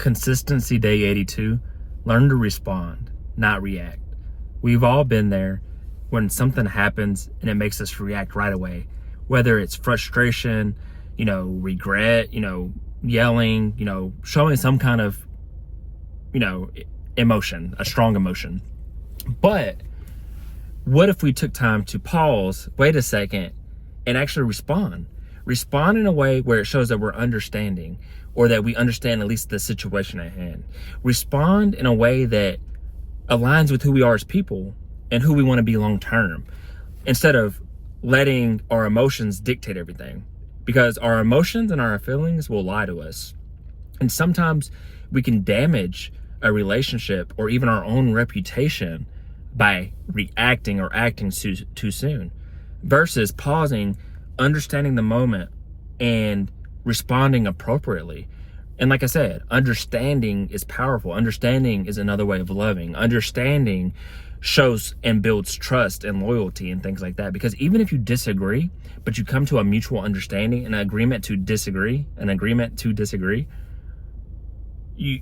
Consistency day 82. Learn to respond, not react. We've all been there when something happens and it makes us react right away. Whether it's frustration, regret, yelling, showing some kind of, emotion, a strong emotion. But what if we took time to pause, wait a second, and actually respond? Respond in a way where it shows that we're understanding, or that we understand at least the situation at hand. Respond in a way that aligns with who we are as people and who we want to be long term, instead of letting our emotions dictate everything. Because our emotions and our feelings will lie to us. And sometimes we can damage a relationship or even our own reputation by reacting or acting too soon, versus pausing, understanding the moment, and responding appropriately. And like I said, understanding is powerful. Understanding is another way of loving. Understanding shows and builds trust and loyalty and things like that. Because even if you disagree, but you come to a mutual understanding, an agreement to disagree, you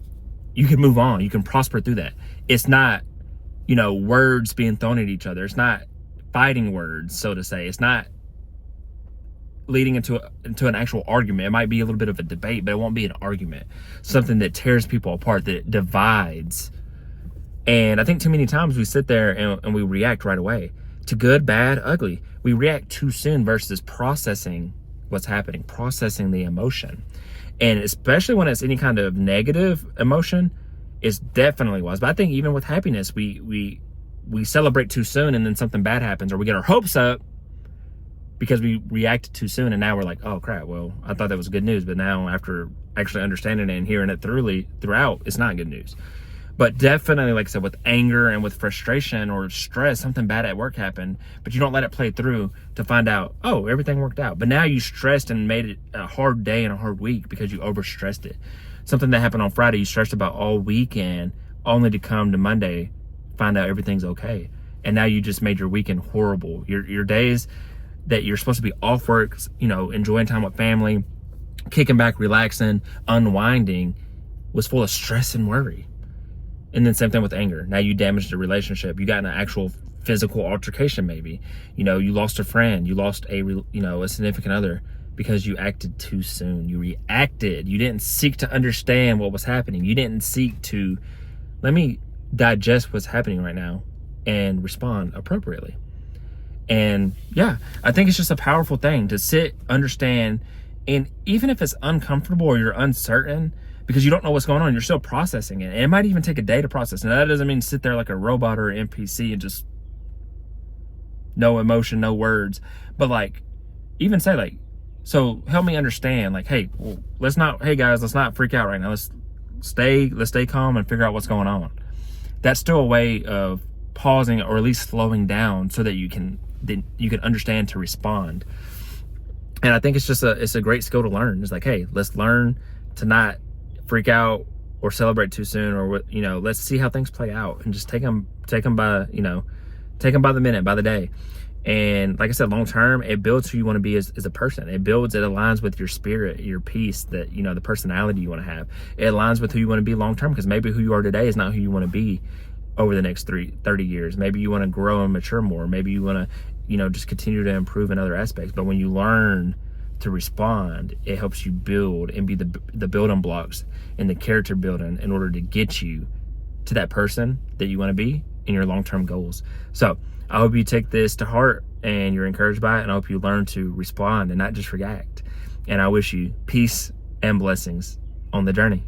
can move on. You can prosper through that. It's not, words being thrown at each other. It's not fighting words, so to say. It's not leading into an actual argument. It might be a little bit of a debate, but it won't be an argument. Something that tears people apart, that divides. And I think too many times we sit there and we react right away to good, bad, ugly. We react too soon versus processing what's happening, processing the emotion. And especially when it's any kind of negative emotion, it's definitely wise. But I think even with happiness, we celebrate too soon, and then something bad happens, or we get our hopes up because we reacted too soon, and now we're like, oh crap, well, I thought that was good news, but now after actually understanding it and hearing it throughout, it's not good news. But definitely, like I said, with anger and with frustration or stress, something bad at work happened, but you don't let it play through to find out, oh, everything worked out. But now you stressed and made it a hard day and a hard week because you overstressed it. Something that happened on Friday, you stressed about all weekend, only to come to Monday, find out everything's okay. And now you just made your weekend horrible. Your days that you're supposed to be off work, enjoying time with family, kicking back, relaxing, unwinding, was full of stress and worry. And then same thing with anger. Now you damaged a relationship. You got in an actual physical altercation maybe. You lost a friend. You lost a significant other because you acted too soon. You reacted. You didn't seek to understand what was happening. You didn't seek to, let me digest what's happening right now and respond appropriately. And yeah, I think it's just a powerful thing to sit, understand, and even if it's uncomfortable or you're uncertain because you don't know what's going on, you're still processing it. And it might even take a day to process. And that doesn't mean sit there like a robot or an NPC and just no emotion, no words. But even say so help me understand, hey, well, let's not freak out right now. Let's stay calm and figure out what's going on. That's still a way of pausing or at least slowing down so that you can understand to respond. And I think it's a great skill to learn. It's hey, let's learn to not freak out or celebrate too soon, or let's see how things play out and just take them by the minute, by the day. And like I said, long term, it builds who you want to be as a person. It aligns with your spirit, your peace, that the personality you want to have. It aligns with who you want to be long term, because maybe who you are today is not who you want to be over the next 30 years. Maybe you want to grow and mature more. Maybe you want to just continue to improve in other aspects. But when you learn to respond, it helps you build and be the building blocks and the character building in order to get you to that person that you want to be in your long-term goals. So I hope you take this to heart and you're encouraged by it, and I hope you learn to respond and not just react. And I wish you peace and blessings on the journey.